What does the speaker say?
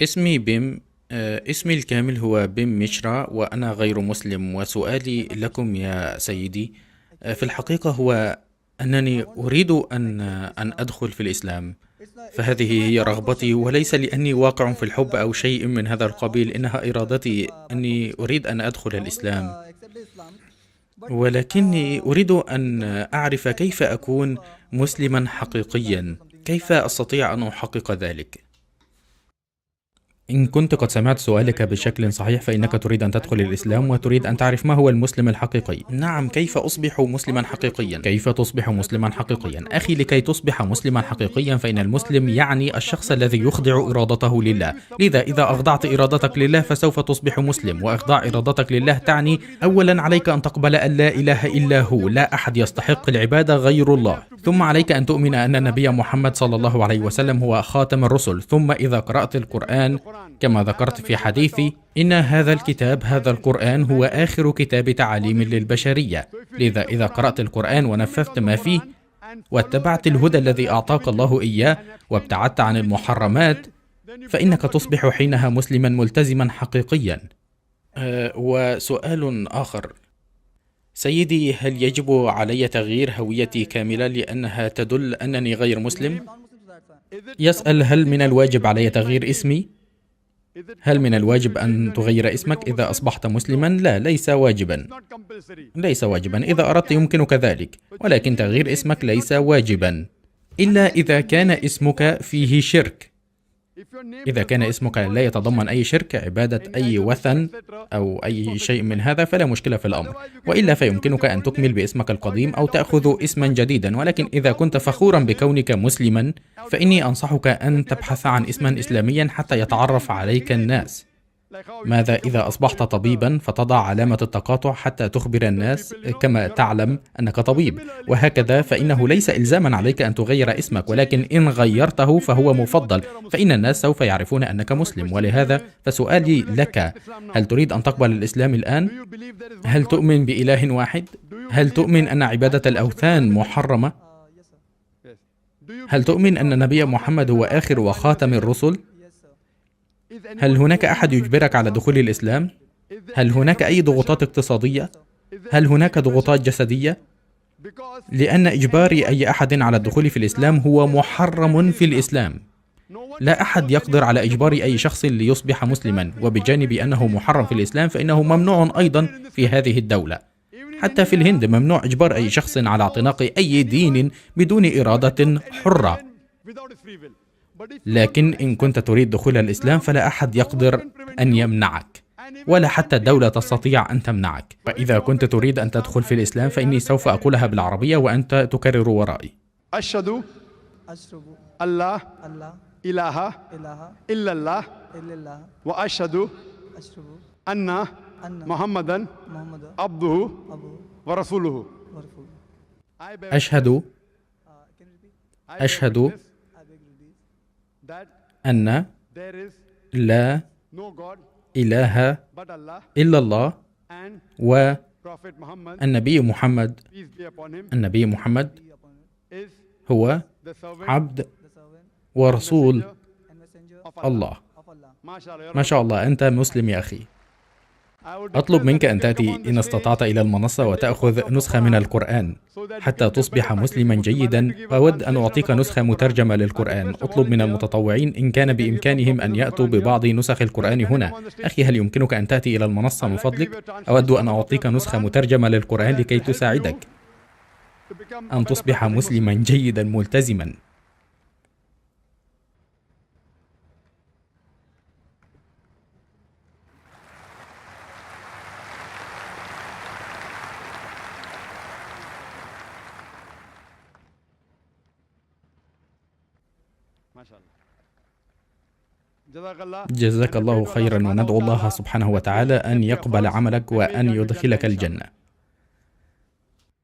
اسمي بيم. اسمي الكامل هو بيم ميشرا، وأنا غير مسلم. وسؤالي لكم يا سيدي، في الحقيقة هو أنني أريد أن أدخل في الإسلام. فهذه هي رغبتي، وليس لأني واقع في الحب أو شيء من هذا القبيل. إنها إرادتي أني أريد أن أدخل الإسلام، ولكني أريد أن أعرف كيف أكون مسلما حقيقيا، كيف أستطيع أن أحقق ذلك. إن كنت قد سمعت سؤالك بشكل صحيح، فإنك تريد أن تدخل الإسلام وتريد أن تعرف ما هو المسلم الحقيقي. نعم، كيف أصبح مسلما حقيقيا؟ كيف تصبح مسلما حقيقيا؟ أخي، لكي تصبح مسلما حقيقيا فإن المسلم يعني الشخص الذي يخضع إرادته لله. لذا إذا أخضعت إرادتك لله فسوف تصبح مسلم. وإخضاع إرادتك لله تعني أولا عليك أن تقبل أن لا إله إلا هو، لا أحد يستحق العبادة غير الله. ثم عليك أن تؤمن أن النبي محمد صلى الله عليه وسلم هو خاتم الرسل. ثم إذا قرأت القرآن كما ذكرت في حديثي، إن هذا الكتاب، هذا القرآن، هو آخر كتاب تعاليم للبشرية. لذا إذا قرأت القرآن ونفذت ما فيه واتبعت الهدى الذي أعطاك الله إياه وابتعدت عن المحرمات، فإنك تصبح حينها مسلما ملتزما حقيقيا. وسؤال آخر سيدي، هل يجب علي تغيير هويتي كاملة لأنها تدل أنني غير مسلم؟ يسأل هل من الواجب علي تغيير اسمي؟ هل من الواجب أن تغير اسمك إذا أصبحت مسلما؟ لا، ليس واجبا. ليس واجبا. إذا أردت يمكنك ذلك، ولكن تغيير اسمك ليس واجبا إلا إذا كان اسمك فيه شرك. إذا كان اسمك لا يتضمن أي شرك، عبادة أي وثن أو أي شيء من هذا، فلا مشكلة في الأمر. وإلا فيمكنك أن تكمل باسمك القديم أو تأخذ اسما جديدا. ولكن إذا كنت فخورا بكونك مسلما، فإني أنصحك أن تبحث عن اسما إسلاميا حتى يتعرف عليك الناس. ماذا إذا أصبحت طبيبا فتضع علامة التقاطع حتى تخبر الناس كما تعلم أنك طبيب، وهكذا. فإنه ليس إلزاما عليك أن تغير اسمك، ولكن إن غيرته فهو مفضل، فإن الناس سوف يعرفون أنك مسلم. ولهذا فسؤالي لك، هل تريد أن تقبل الإسلام الآن؟ هل تؤمن بإله واحد؟ هل تؤمن أن عبادة الأوثان محرمة؟ هل تؤمن أن النبي محمد هو آخر وخاتم الرسل؟ هل هناك أحد يجبرك على دخول الإسلام؟ هل هناك أي ضغوطات اقتصادية؟ هل هناك ضغوطات جسدية؟ لأن إجبار أي أحد على الدخول في الإسلام هو محرم في الإسلام. لا أحد يقدر على إجبار أي شخص ليصبح مسلما، وبجانب أنه محرم في الإسلام فإنه ممنوع أيضا في هذه الدولة. حتى في الهند ممنوع إجبار أي شخص على اعتناق أي دين بدون إرادة حرة. لكن إن كنت تريد دخول الإسلام فلا أحد يقدر أن يمنعك، ولا حتى الدولة تستطيع أن تمنعك. فإذا كنت تريد أن تدخل في الإسلام فإني سوف أقولها بالعربية وأنت تكرر ورائي. أشهد أن لا إله إلا الله وأشهد أن محمدا عبده ورسوله. أشهد أن لا إله إلا الله والنبي محمد هو عبد ورسول الله. ما شاء الله، أنت مسلم يا أخي. أطلب منك أن تأتي إن استطعت إلى المنصة وتأخذ نسخة من القرآن حتى تصبح مسلما جيدا. أود أن أعطيك نسخة مترجمة للقرآن. أطلب من المتطوعين إن كان بإمكانهم أن يأتوا ببعض نسخ القرآن هنا. أخي، هل يمكنك أن تأتي إلى المنصة من فضلك؟ أود أن أعطيك نسخة مترجمة للقرآن لكي تساعدك أن تصبح مسلما جيدا ملتزما. جزاك الله خيرا، وندعو الله سبحانه وتعالى أن يقبل عملك وأن يدخلك الجنة.